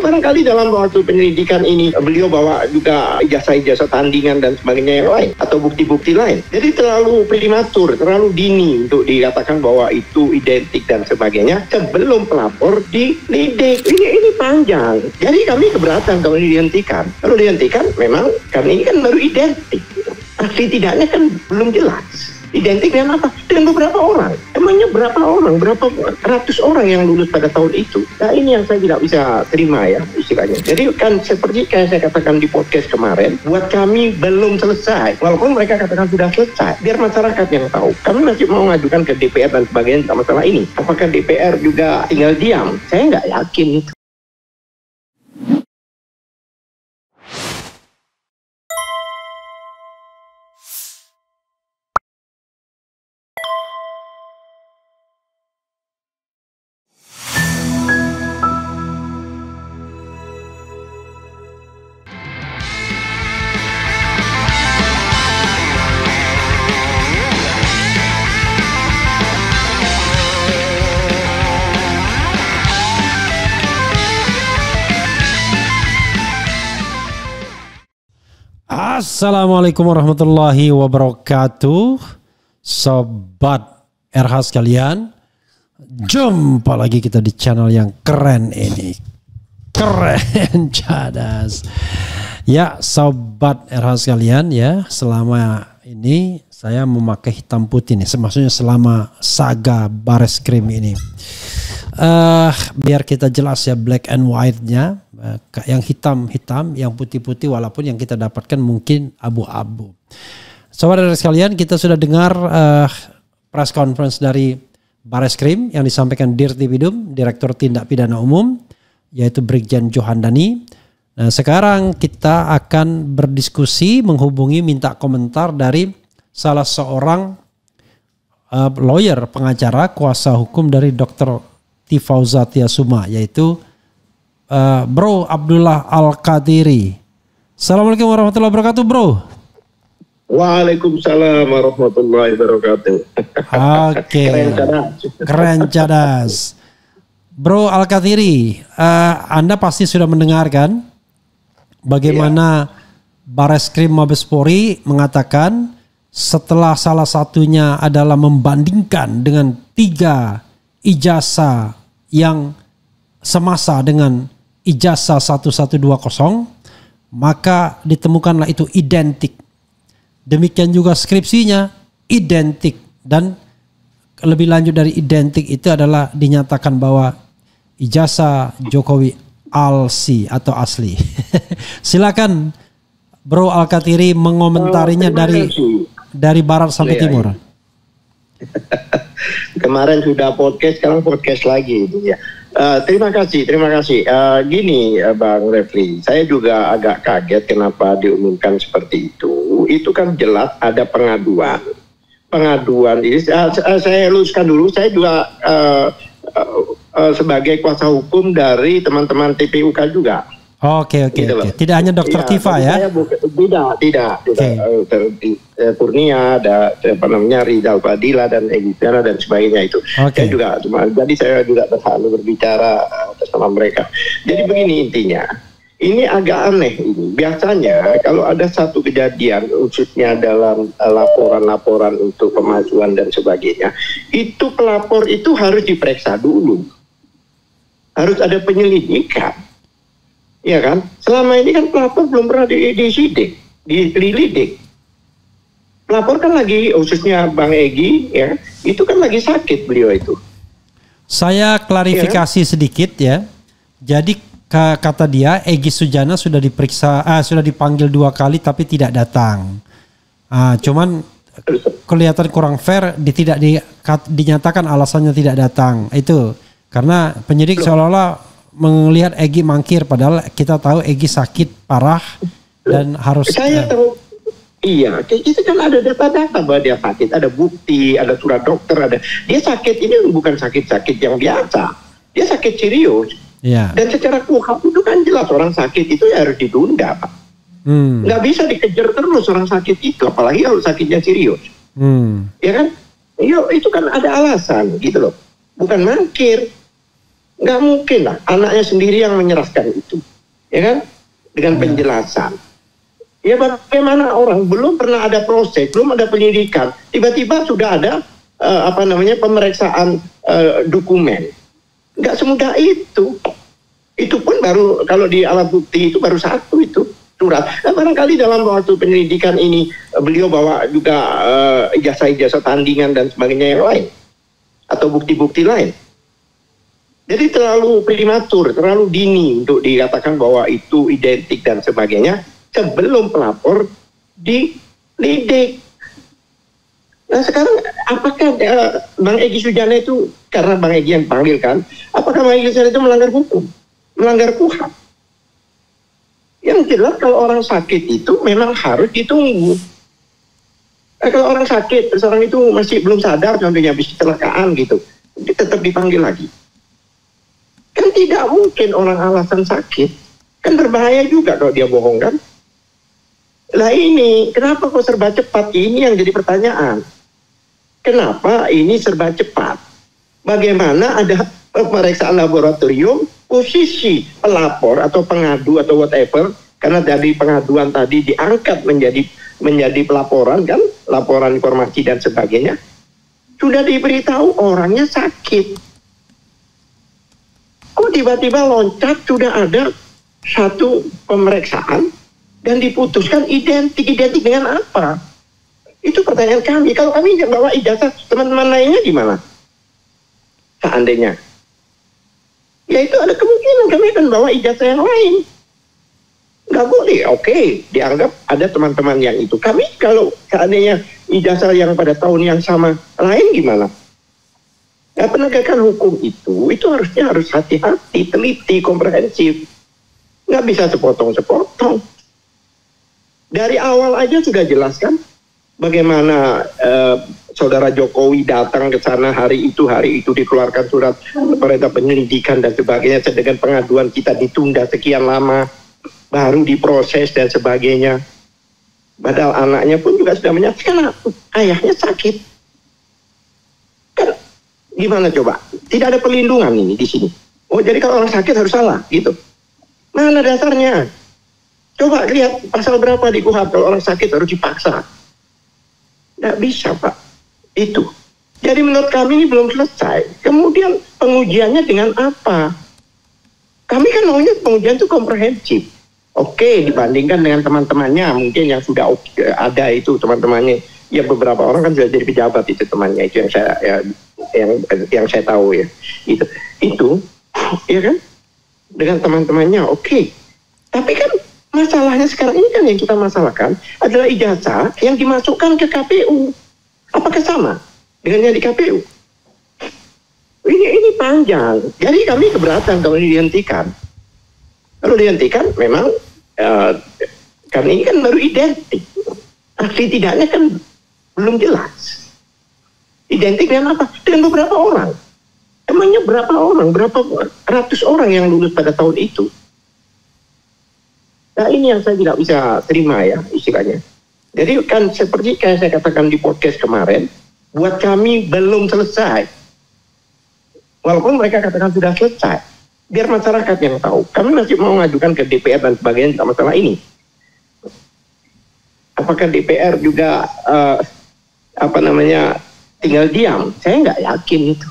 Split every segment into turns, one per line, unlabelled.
barangkali dalam waktu penyelidikan ini beliau bawa juga ijazah-ijazah tandingan dan sebagainya yang lain atau bukti-bukti lain. Jadi terlalu prematur, terlalu dini untuk dikatakan bahwa itu identik dan sebagainya sebelum pelapor dilidik. Ini panjang. Jadi kami keberatan kalau ini dihentikan. Kalau dihentikan memang karena ini kan baru identik. Asli tidaknya kan belum jelas. Identik dengan apa? Dengan beberapa orang. Emangnya berapa orang? Berapa ratus orang yang lulus pada tahun itu? Nah ini yang saya tidak bisa terima ya istilahnya. Jadi kan seperti kayak saya katakan di podcast kemarin, buat kami belum selesai. Walaupun mereka katakan sudah selesai. Biar masyarakat yang tahu. Kami masih mau mengajukan ke DPR dan sebagainya tentang masalah ini. Apakah DPR juga tinggal diam? Saya nggak yakin itu.
Assalamualaikum warahmatullahi wabarakatuh. Sobat RH sekalian, jumpa lagi kita di channel yang keren ini. Keren cadas. Ya sobat RH sekalian ya, selama ini saya memakai hitam putih nih. Maksudnya selama saga Bareskrim ini. Biar kita jelas ya black and white-nya. Yang hitam-hitam, yang putih-putih, walaupun yang kita dapatkan mungkin abu-abu. Saudara sekalian, kita sudah dengar press conference dari Bareskrim yang disampaikan Dirtipidum, Direktur Tindak Pidana Umum, yaitu Brigjen Johandani. Nah, sekarang kita akan berdiskusi, menghubungi, minta komentar dari salah seorang lawyer, pengacara, kuasa hukum dari Dr. Tifauza Tiasuma, yaitu Bro Abdullah Al-Qadiri. Assalamualaikum warahmatullahi wabarakatuh, Bro.
Waalaikumsalam warahmatullahi wabarakatuh.
Oke. Keren cadas. Bro Al-Qadiri, Anda pasti sudah mendengarkan bagaimana Bareskrim Mabespori mengatakan setelah salah satunya adalah membandingkan dengan 3 ijazah yang semasa dengan ijazah 1120, maka ditemukanlah itu identik. Demikian juga skripsinya identik, dan lebih lanjut dari identik itu adalah dinyatakan bahwa ijazah Jokowi alsi atau asli. Silakan Bro Al-Qadiri mengomentarinya dari barat sampai timur.
Kemarin sudah podcast, sekarang podcast lagi ya. Terima kasih. Gini Bang Refli, saya juga agak kaget kenapa diumumkan seperti itu. Itu kan jelas ada pengaduan. Pengaduan ini saya luruskan dulu. Saya juga sebagai kuasa hukum dari teman-teman TPUK juga.
Oke. Tidak hanya Dokter Tifa ya?
Tidak. Kurnia, ada Rizal Fadila dan Egiptiana dan sebagainya itu. Saya juga saya juga terlalu berbicara bersama mereka. Jadi begini intinya, ini agak aneh ini. Biasanya kalau ada satu kejadian khususnya dalam laporan-laporan untuk pemajuan dan sebagainya, itu pelapor itu harus diperiksa dulu. Harus ada penyelidikan. Ya kan? Selama ini kan pelapor belum pernah dilidik. Pelapor kan lagi, khususnya Bang Egy, ya, itu kan lagi sakit beliau itu.
Saya klarifikasi sedikit ya. Jadi kata dia, Egy Sujana sudah sudah dipanggil 2 kali tapi tidak datang. Cuman kelihatan kurang fair, dinyatakan alasannya tidak datang. Itu karena penyidik seolah-olah melihat Egy mangkir, padahal kita tahu Egy sakit parah dan harus.
Saya tahu. Iya, itu kan ada data-data bahwa dia sakit, ada bukti, ada surat dokter, ada. Dia sakit ini bukan sakit-sakit yang biasa, dia sakit serius.
Iya. Dan
secara KUHP itu kan jelas orang sakit itu ya harus ditunda, Pak. Nggak bisa dikejar terus orang sakit itu, apalagi kalau sakitnya serius. Ya kan? Itu kan ada alasan gitu loh, bukan mangkir. Nggak mungkin lah anaknya sendiri yang menyerahkan itu, ya kan? Dengan penjelasan. Ya bagaimana orang belum pernah ada proses, belum ada penyidikan, tiba-tiba sudah ada pemeriksaan dokumen. Nggak semudah itu. Itu pun baru kalau di alat bukti itu baru satu itu surat. Nah, barangkali dalam waktu penyelidikan ini beliau bawa juga ijazah-ijazah tandingan dan sebagainya yang lain atau bukti-bukti lain. Jadi terlalu prematur, terlalu dini untuk dikatakan bahwa itu identik dan sebagainya sebelum pelapor dilidik. Nah sekarang apakah Bang Egy Sujana itu, karena Bang Egy yang panggil kan, apakah Bang Egy Sujana itu melanggar hukum, melanggar KUHP? Yang jelas kalau orang sakit itu memang harus ditunggu. Kalau orang sakit, seorang itu masih belum sadar, contohnya habis kecelakaan gitu, dia tetap dipanggil lagi. Kan tidak mungkin orang alasan sakit, kan berbahaya juga kalau dia bohong kan. Lah ini, kenapa kok serba cepat? Ini yang jadi pertanyaan. Kenapa ini serba cepat? Bagaimana ada pemeriksaan laboratorium, posisi pelapor atau pengadu atau whatever, karena dari pengaduan tadi diangkat menjadi pelaporan kan, laporan informasi dan sebagainya, sudah diberitahu orangnya sakit. Kok tiba-tiba loncat sudah ada satu pemeriksaan dan diputuskan identik dengan apa? Itu pertanyaan kami. Kalau kami bawa ijazah, teman-teman lainnya gimana? Seandainya. Ya itu ada kemungkinan kami akan bawa ijazah yang lain. Nggak boleh, oke, dianggap ada teman-teman yang itu. Kami kalau seandainya ijazah yang pada tahun yang sama lain gimana? Nah, penegakan hukum itu harusnya harus hati-hati, teliti, komprehensif. Nggak bisa sepotong-sepotong. Dari awal aja sudah jelas kan bagaimana saudara Jokowi datang ke sana hari itu dikeluarkan surat perintah penyelidikan dan sebagainya, sedangkan pengaduan kita ditunda sekian lama, baru diproses dan sebagainya. Padahal anaknya pun juga sudah menyatakan ayahnya sakit. Kan gimana coba? Tidak ada perlindungan ini di sini. Oh jadi kalau orang sakit harus salah gitu. Mana dasarnya? Coba lihat pasal berapa di KUHP kalau orang sakit harus dipaksa. Nggak bisa Pak. Itu. Jadi menurut kami ini belum selesai. Kemudian pengujiannya dengan apa? Kami kan maunya pengujian itu komprehensif. Oke, dibandingkan dengan teman-temannya mungkin yang sudah ada itu teman-temannya. Ya beberapa orang kan sudah jadi pejabat itu temannya, itu yang saya yang saya tahu ya. Itu ya kan dengan teman-temannya oke. Tapi kan masalahnya sekarang ini kan yang kita masalahkan adalah ijazah yang dimasukkan ke KPU. Apakah sama dengan yang di KPU? Ini panjang. Jadi kami keberatan kalau ini dihentikan. Kalau dihentikan memang karena ini kan baru identik. Aksi tidaknya kan belum jelas. Identik dengan apa? Dengan beberapa orang. Emangnya berapa orang? Berapa ratus orang yang lulus pada tahun itu? Nah ini yang saya tidak bisa terima ya istilahnya. Jadi kan seperti kayak saya katakan di podcast kemarin, buat kami belum selesai. Walaupun mereka katakan sudah selesai. Biar masyarakat yang tahu. Kami masih mau mengajukan ke DPR dan sebagainya tentang masalah ini. Apakah DPR juga tinggal diam? Saya nggak yakin itu.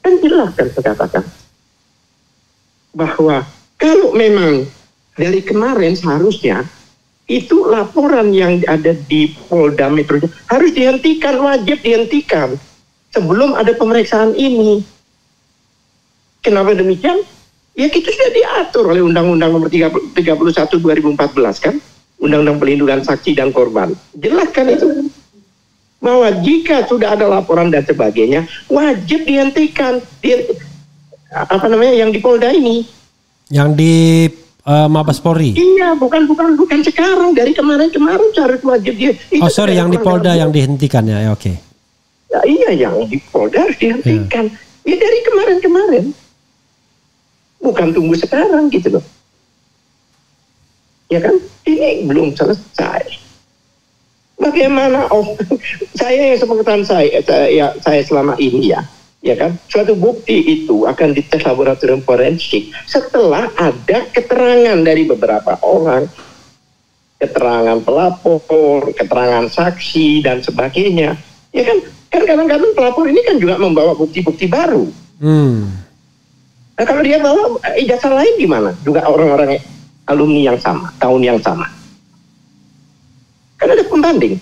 Kan jelas kan saya katakan bahwa kalau memang dari kemarin seharusnya itu laporan yang ada di Polda Metro harus dihentikan, wajib dihentikan sebelum ada pemeriksaan ini. Kenapa demikian? Ya itu sudah diatur oleh Undang-Undang Nomor 31 2014 kan, Undang-Undang Perlindungan Saksi dan Korban. Jelas kan itu bahwa jika sudah ada laporan dan sebagainya wajib dihentikan. Yang di Polda ini. Yang di Mabes Polri. Iya, bukan sekarang, dari kemarin harus wajib dia. Yang di Polda yang dihentikan ya, oke. Ya, iya, yang di Polda harus dihentikan. Ya dari kemarin. Bukan tunggu sekarang gitu loh. Ya kan? Ini belum selesai. Bagaimana saya yang sepengetahuan saya selama ini ya ya kan? Suatu bukti itu akan dites laboratorium forensik setelah ada keterangan dari beberapa orang, keterangan pelapor, keterangan saksi dan sebagainya. Ya kan? Kan kadang-kadang pelapor ini kan juga membawa bukti-bukti baru. Nah, kalau dia bawa ijazah lain gimana? Juga orang-orang alumni yang sama, tahun yang sama. Kan ada pembanding.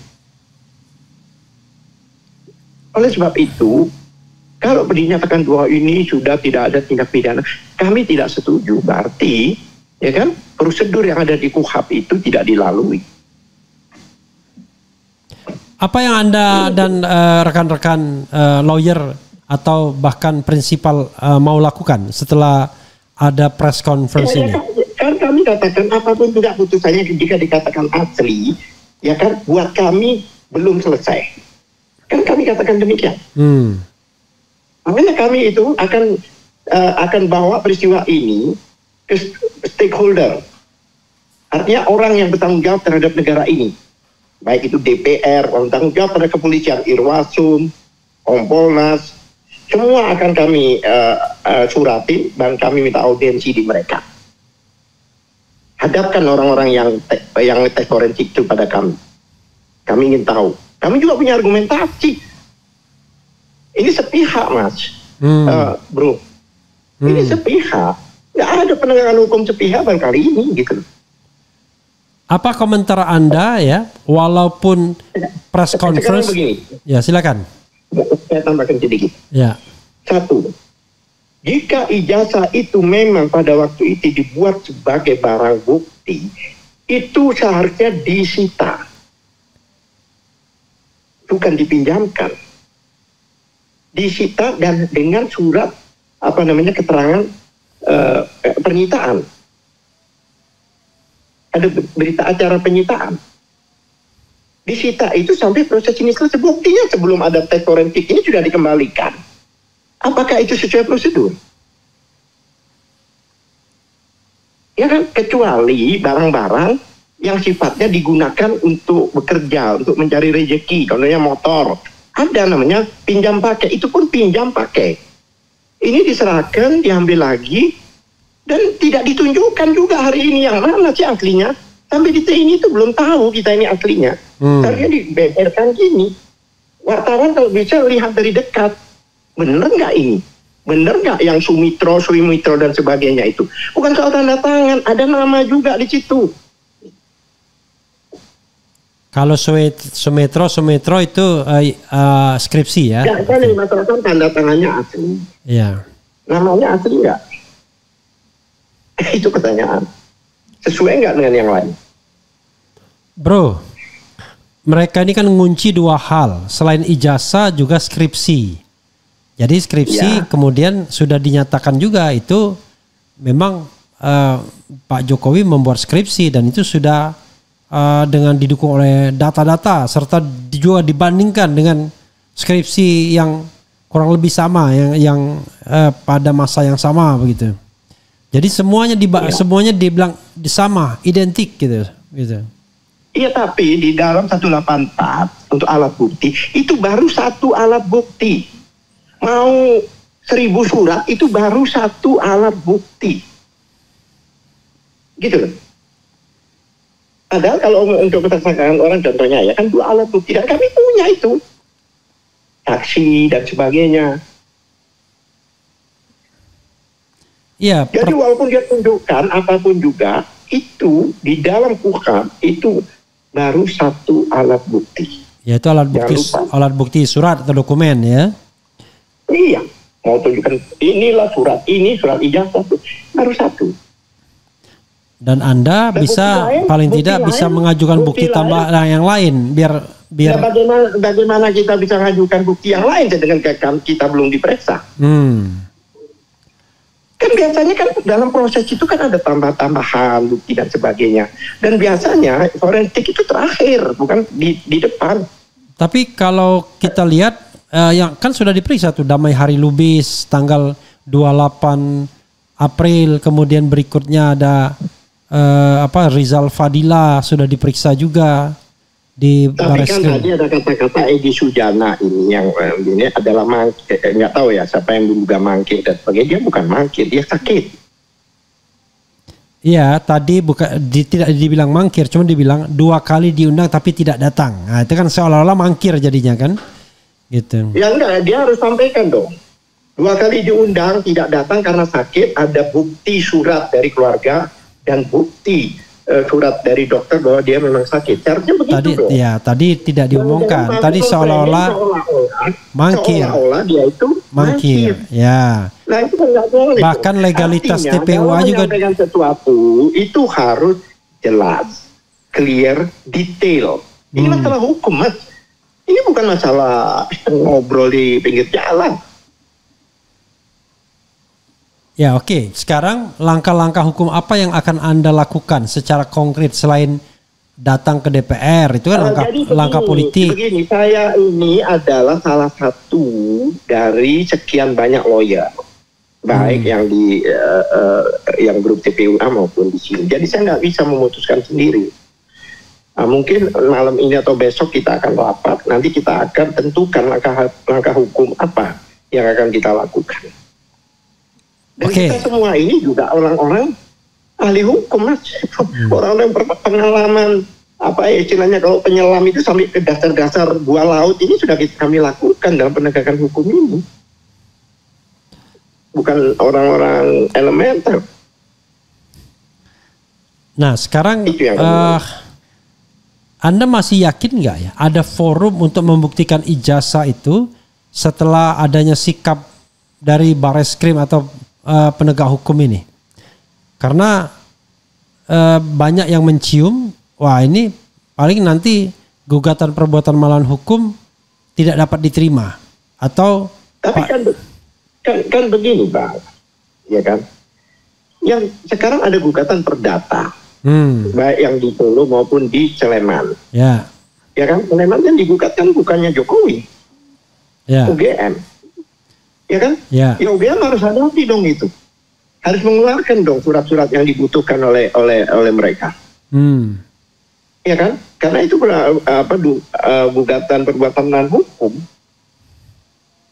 Oleh sebab itu, kalau dinyatakan bahwa ini sudah tidak ada tindak pidana, kami tidak setuju. Berarti, ya kan, prosedur yang ada di KUHP itu tidak dilalui.
Apa yang Anda dan rekan-rekan lawyer atau bahkan prinsipal mau lakukan setelah ada press conference ini?
Kan kami katakan apapun juga putusannya jika dikatakan asli, ya kan, buat kami belum selesai. Kan kami katakan demikian. Makanya kami itu akan bawa peristiwa ini ke stakeholder. Artinya orang yang bertanggung jawab terhadap negara ini. Baik itu DPR, orang bertanggung jawab pada kepolisian, Irwasum, Kompolnas, semua akan kami surati dan kami minta audiensi di mereka. Hadapkan orang-orang yang tes forensik itu pada kami. Kami ingin tahu. Kami juga punya argumentasi. Ini sepihak, Mas. Bro. Ini sepihak. Nggak ada penegakan hukum sepihak kali ini gitu.
Apa komentar Anda ya, walaupun press conference?
Begini.
Ya, silakan.
Saya tambahkan sedikit.
Ya.
Satu, jika ijazah itu memang pada waktu itu dibuat sebagai barang bukti, itu seharusnya disita, bukan dipinjamkan. Disita dan dengan surat keterangan penyitaan. Ada berita acara penyitaan. Disita itu sampai proses ini selesai. Buktinya sebelum ada tes forensik ini sudah dikembalikan. Apakah itu sesuai prosedur? Ya kan, kecuali barang-barang yang sifatnya digunakan untuk bekerja, untuk mencari rezeki. Contohnya motor. Ada namanya pinjam pakai. Itu pun pinjam pakai. Ini diserahkan, diambil lagi, dan tidak ditunjukkan juga hari ini yang mana sih aslinya. Sampai detik ini tuh belum tahu kita ini aslinya. Seharusnya dibeberkan gini. Wartawan kalau bisa lihat dari dekat. Bener nggak ini? Bener nggak yang Sumitro dan sebagainya itu? Bukan soal tanda tangan, ada nama juga di situ.
Kalau Sumitro itu skripsi ya?
Ya, kan yang masyarakat tanda tangannya asli.
Iya.
Namanya asli nggak? Itu pertanyaan. Sesuai nggak dengan yang lain?
Bro, mereka ini kan ngunci dua hal. Selain ijazah juga skripsi. Jadi skripsi kemudian sudah dinyatakan juga itu memang Pak Jokowi membuat skripsi dan itu sudah dengan didukung oleh data-data serta juga dibandingkan dengan skripsi yang kurang lebih sama yang pada masa yang sama begitu. Jadi semuanya semuanya dibilang sama, identik gitu.
Iya, tapi di dalam 184 untuk alat bukti itu baru satu alat bukti. Mau 1000 surat itu baru satu alat bukti. Gitu loh. Padahal kalau untuk ketersangkaan orang contohnya ya kan 2 alat bukti dan kami punya itu. Saksi dan sebagainya.
Iya.
Jadi walaupun dia tunjukkan apapun juga itu di dalam KUHP itu baru satu alat bukti.
Yaitu alat bukti surat atau dokumen ya.
Iya, mau tunjukkan inilah surat ini, surat ijazah itu baru satu.
Dan Anda bisa paling tidak bisa mengajukan bukti tambahan yang lain biar
ya, bagaimana kita bisa mengajukan bukti yang lain dengan kita belum diperiksa. Kan biasanya kan dalam proses itu kan ada tambahan bukti dan sebagainya. Dan biasanya forensik itu terakhir, bukan di depan.
Tapi kalau kita lihat yang kan sudah diperiksa tuh Damai Hari Lubis tanggal 28 April, kemudian berikutnya ada Rizal Fadila sudah diperiksa juga. di
Tapi
Baris
kan
Krim.
tadi ada kata-kata Egy Sujana ini yang ini adalah nggak tahu ya siapa yang diduga mangkir dan sebagainya. Dia bukan mangkir, dia sakit.
Iya, tadi tidak dibilang mangkir, cuma dibilang 2 kali diundang tapi tidak datang. Nah, itu kan seolah-olah mangkir jadinya kan, gitu.
Ya enggak, dia harus sampaikan dong. 2 kali diundang tidak datang karena sakit, ada bukti surat dari keluarga dan bukti surat dari dokter bahwa dia memang sakit. Seharusnya begitu dong.
Ya, tadi tidak diumumkan. Tadi seolah-olah mangkir.
Seolah-olah dia itu
mangkir. Ya.
Nah, itu kan nggak boleh.
Bahkan legalitas
Artinya,
TPUA
kalau
juga
menyampaikan sesuatu itu harus jelas, clear, detail. Ini masalah hukum, Mas. Ini bukan masalah ngobrol di pinggir jalan.
Ya, oke. Sekarang langkah-langkah hukum apa yang akan Anda lakukan secara konkret selain datang ke DPR? Itu kan langkah politik.
Begini, saya ini adalah salah satu dari sekian banyak lawyer, baik yang di yang grup TPUA maupun di sini. Jadi saya nggak bisa memutuskan sendiri. Nah, mungkin malam ini atau besok kita akan rapat. Nanti kita akan tentukan langkah hukum apa yang akan kita lakukan. Dan kita semua ini juga orang-orang ahli hukum, Mas. Orang-orang yang berpengalaman, apa ya istilahnya, kalau penyelam itu sampai ke dasar-dasar gua laut ini sudah kami lakukan dalam penegakan hukum ini. Bukan orang-orang elementer.
Nah, sekarang Anda masih yakin nggak ya ada forum untuk membuktikan ijazah itu setelah adanya sikap dari Bareskrim atau penegak hukum ini? Karena banyak yang mencium, wah ini paling nanti gugatan perbuatan melawan hukum tidak dapat diterima. Atau
tapi kan begini, Bang, ya kan? Yang sekarang ada gugatan perdata, baik yang di Solo maupun di Sleman. Ya kan, Sleman kan digugatkan bukannya Jokowi, UGM. Ya kan? Ya UGM harus hadapi dong itu. Harus mengeluarkan dong surat-surat yang dibutuhkan oleh mereka. Ya kan? Karena itu gugatan perbuatan melawan hukum.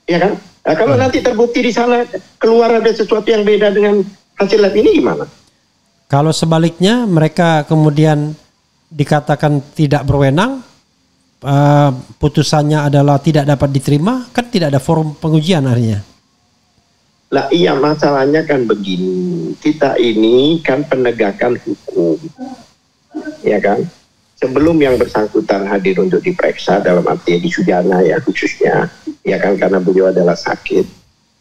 Ya kan? Nah, kalau nanti terbukti di sana keluar ada sesuatu yang beda dengan hasil lab ini gimana?
Kalau sebaliknya mereka kemudian dikatakan tidak berwenang, putusannya adalah tidak dapat diterima, kan tidak ada forum pengujian akhirnya.
Lah iya, masalahnya kan begini, kita ini kan penegakan hukum, ya kan? Sebelum yang bersangkutan hadir untuk diperiksa dalam arti Egy Sujana ya khususnya, ya kan, karena beliau adalah sakit,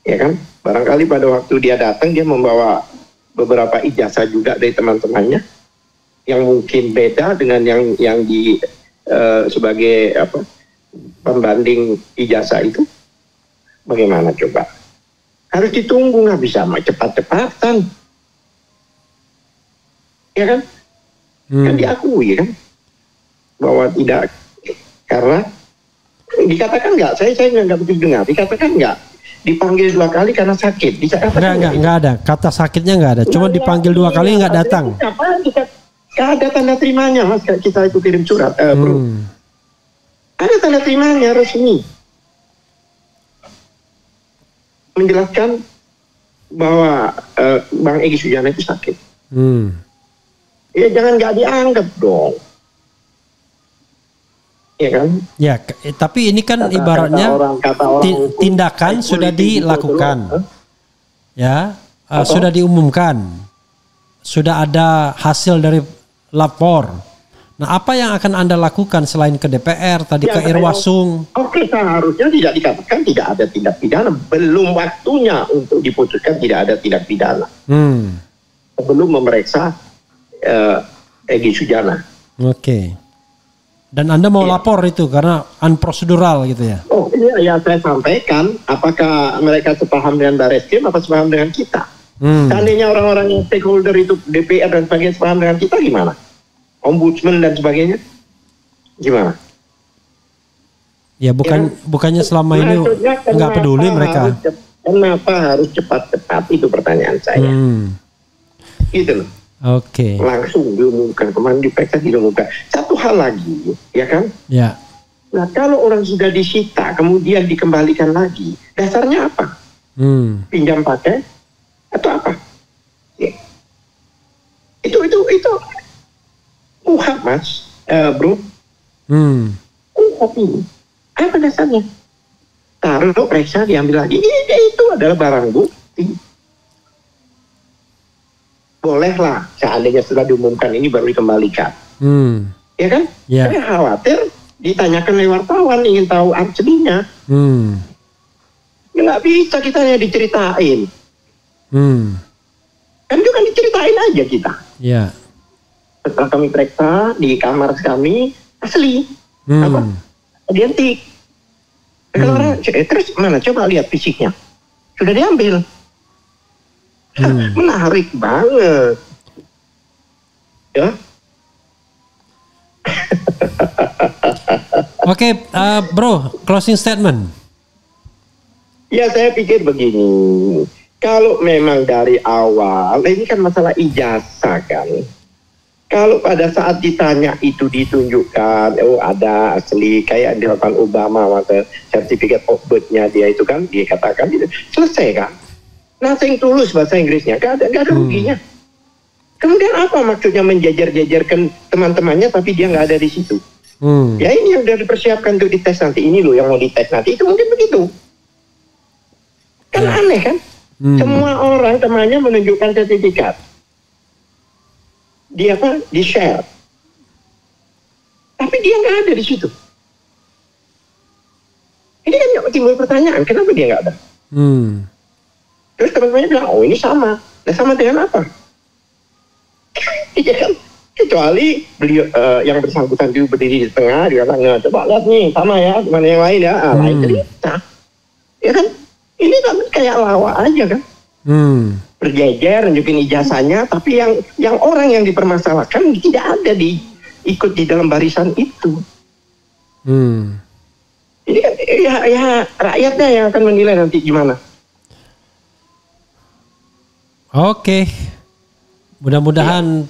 ya kan? Barangkali pada waktu dia datang dia membawa beberapa ijazah juga dari teman-temannya yang mungkin beda dengan yang di sebagai pembanding ijazah itu. Bagaimana coba? Harus ditunggu, nggak bisa cepat-cepatan, ya kan? Kan diakui kan bahwa tidak, karena dikatakan nggak, saya nggak begitu dengar, dikatakan nggak dipanggil 2 kali karena sakit.
Nggak ada, kata sakitnya nggak ada, cuma dipanggil 2 kali nggak datang.
Nggak ada tanda terimanya, Mas. Kita itu kirim surat, bro. Ada tanda terimanya resmi menjelaskan bahwa Bang Egy Sujana itu sakit. Ya jangan nggak dianggap dong, ya kan? Ya,
tapi ini kan ibaratnya tindakan sudah dilakukan, ya, sudah diumumkan, sudah ada hasil dari lapor. Nah, apa yang akan Anda lakukan selain ke DPR, tadi ke Irwasung?
Oke, seharusnya tidak dikatakan tidak ada tindak pidana. Belum waktunya untuk diputuskan tidak ada tindak pidana. Sebelum memeriksa Egy Sujana.
Oke. Dan Anda mau lapor itu karena unprosedural gitu ya?
Oh iya, ya saya sampaikan. Apakah mereka sepaham dengan Bareskrim atau sepaham dengan kita? Seandainya orang-orang yang stakeholder itu DPR dan sebagainya sepaham dengan kita, gimana? Ombudsman dan sebagainya, gimana?
Ya bukannya selama ini nggak peduli mereka.
Kenapa harus cepat-cepat, itu pertanyaan saya. Gitu loh.
Oke.
Langsung diumumkan, kemarin diperiksa diumumkan. Satu hal lagi, ya kan?
Ya.
Nah, kalau orang sudah disita, kemudian dikembalikan lagi, dasarnya apa? Pinjam pakai atau apa? Ya. Itu UHAP, Mas, bro. UHAP ini. Apa dasarnya? Taruh, periksa, diambil lagi. Itu adalah barang bukti. Bolehlah seandainya sudah diumumkan ini baru dikembalikan. Ya kan?
Yeah.
Saya khawatir ditanyakan oleh wartawan ingin tahu aslinya. Nggak bisa kita hanya diceritain. Kan itu kan diceritain aja kita.
Yeah.
Setelah kami periksa di kamar kami asli. Apa? Identik. Kalau orang terus mana? Coba lihat fisiknya. Sudah diambil. Menarik banget. Ya.
Oke, bro, closing statement.
Ya, saya pikir begini. Kalau memang dari awal, ini kan masalah ijazah kan. Kalau pada saat ditanya itu ditunjukkan, oh ada asli kayak dilakukan Obama, maka sertifikat of birth-nya dia itu kan dikatakan gitu. Selesai kan? Nothing tulus bahasa Inggrisnya, gak ada ruginya. Kemudian apa maksudnya menjajar-jajarkan teman-temannya tapi dia nggak ada di situ? Ya ini yang udah dipersiapkan untuk dites nanti, ini loh yang mau dites nanti, itu mungkin begitu. Kan aneh kan? Semua orang temannya menunjukkan sertifikat. Dia apa? Di-share. Tapi dia nggak ada di situ. Ini kan timbul pertanyaan, kenapa dia nggak ada? Terus teman-temannya bilang, oh ini sama. Nah sama dengan apa? Iya kan? Kecuali beliau yang bersangkutan itu berdiri di tengah, dia bilang, coba lihat nih, sama ya, gimana yang lain ya, lain cerita. Ya kan? Ini kan kayak lawak aja kan? Berjejer, nunjukin ijazahnya, tapi yang orang yang dipermasalahkan tidak ada ikut di dalam barisan itu. Ini kan ya rakyatnya yang akan menilai nanti gimana.
Oke, mudah-mudahan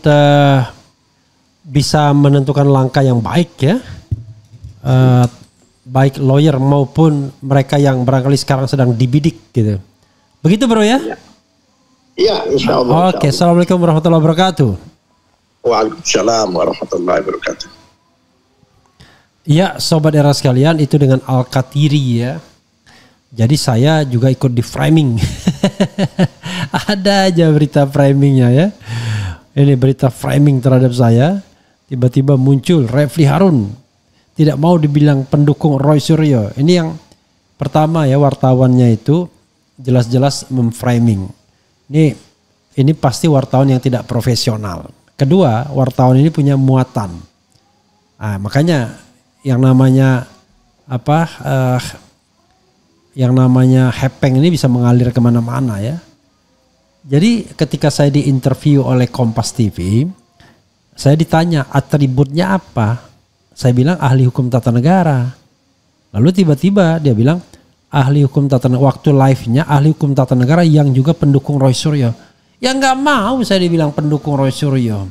bisa menentukan langkah yang baik ya, baik lawyer maupun mereka yang barangkali sekarang sedang dibidik gitu. Begitu bro ya?
Iya, insya Allah.
Oke, assalamualaikum warahmatullahi wabarakatuh.
Waalaikumsalam warahmatullahi wabarakatuh.
Ya, sobat era sekalian, itu dengan Al-Katiri ya. Jadi saya juga ikut di framing. Ada aja berita framingnya ya. Ini berita framing terhadap saya. Tiba-tiba muncul Refli Harun tidak mau dibilang pendukung Roy Suryo. Ini yang pertama ya, wartawannya itu jelas-jelas memframing. Ini pasti wartawan yang tidak profesional. Kedua, wartawan ini punya muatan. Makanya yang namanya yang namanya hepeng ini bisa mengalir kemana-mana ya. Jadi ketika saya diinterview oleh Kompas TV, saya ditanya atributnya apa. Saya bilang ahli hukum tata negara. Lalu tiba-tiba dia bilang ahli hukum tata negara. Waktu live-nya ahli hukum tata negara yang juga pendukung Roy Suryo. Ya nggak mau saya dibilang pendukung Roy Suryo.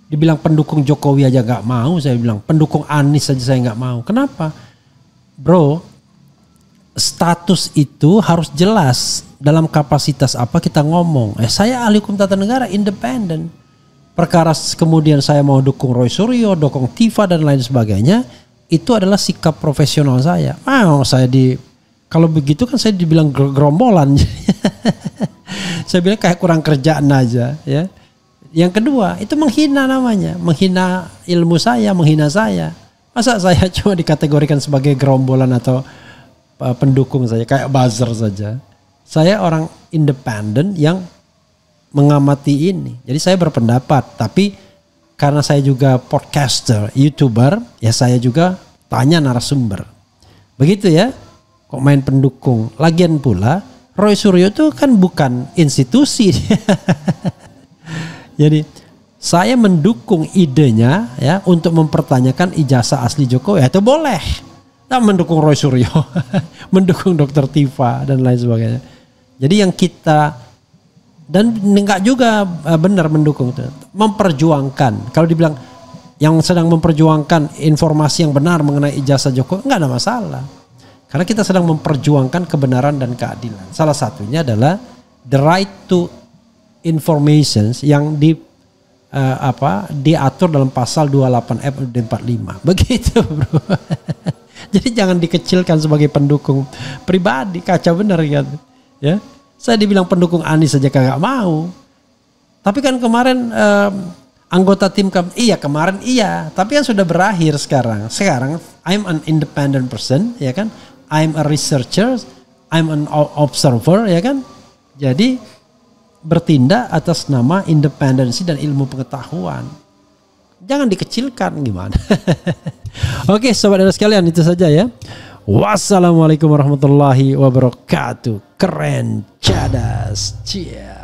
Dibilang pendukung Jokowi aja nggak mau. Saya bilang pendukung Anies aja saya nggak mau. Kenapa? Bro, status itu harus jelas dalam kapasitas apa kita ngomong. Saya ahli hukum tata negara independen. Perkara kemudian saya mau dukung Roy Suryo, dukung Tifa dan lain sebagainya, itu adalah sikap profesional saya. Kalau begitu kan saya dibilang gerombolan. Saya bilang kayak kurang kerjaan aja ya. Yang kedua itu menghina namanya, menghina ilmu saya, menghina saya. Masa saya cuma dikategorikan sebagai gerombolan atau pendukung saja, kayak buzzer saja. Saya orang independen yang mengamati ini. Jadi saya berpendapat, tapi karena saya juga podcaster, YouTuber, ya saya juga tanya narasumber. Begitu ya, kok main pendukung. Lagian pula Roy Suryo itu kan bukan institusi. Jadi saya mendukung idenya ya untuk mempertanyakan ijazah asli Jokowi. Itu boleh. Nah, mendukung Roy Suryo, mendukung Dr. Tifa dan lain sebagainya. Jadi yang kita Dan enggak juga benar mendukung, memperjuangkan. Kalau dibilang yang sedang memperjuangkan informasi yang benar mengenai ijazah Jokowi, enggak ada masalah. Karena kita sedang memperjuangkan kebenaran dan keadilan. Salah satunya adalah the right to information yang diatur dalam pasal 28F dan 45. Begitu, bro. Jadi jangan dikecilkan sebagai pendukung pribadi, kacau benar kan. Ya. Saya dibilang pendukung Anies saja kagak mau. Tapi kan kemarin anggota tim kemarin iya, tapi kan sudah berakhir sekarang. Sekarang I'm an independent person, ya kan? I'm a researcher, I'm an observer, ya kan? Jadi bertindak atas nama independensi dan ilmu pengetahuan. Jangan dikecilkan gimana. Oke, sobat dan sekalian, itu saja ya. Wassalamualaikum warahmatullahi wabarakatuh. Keren, cadas, cia.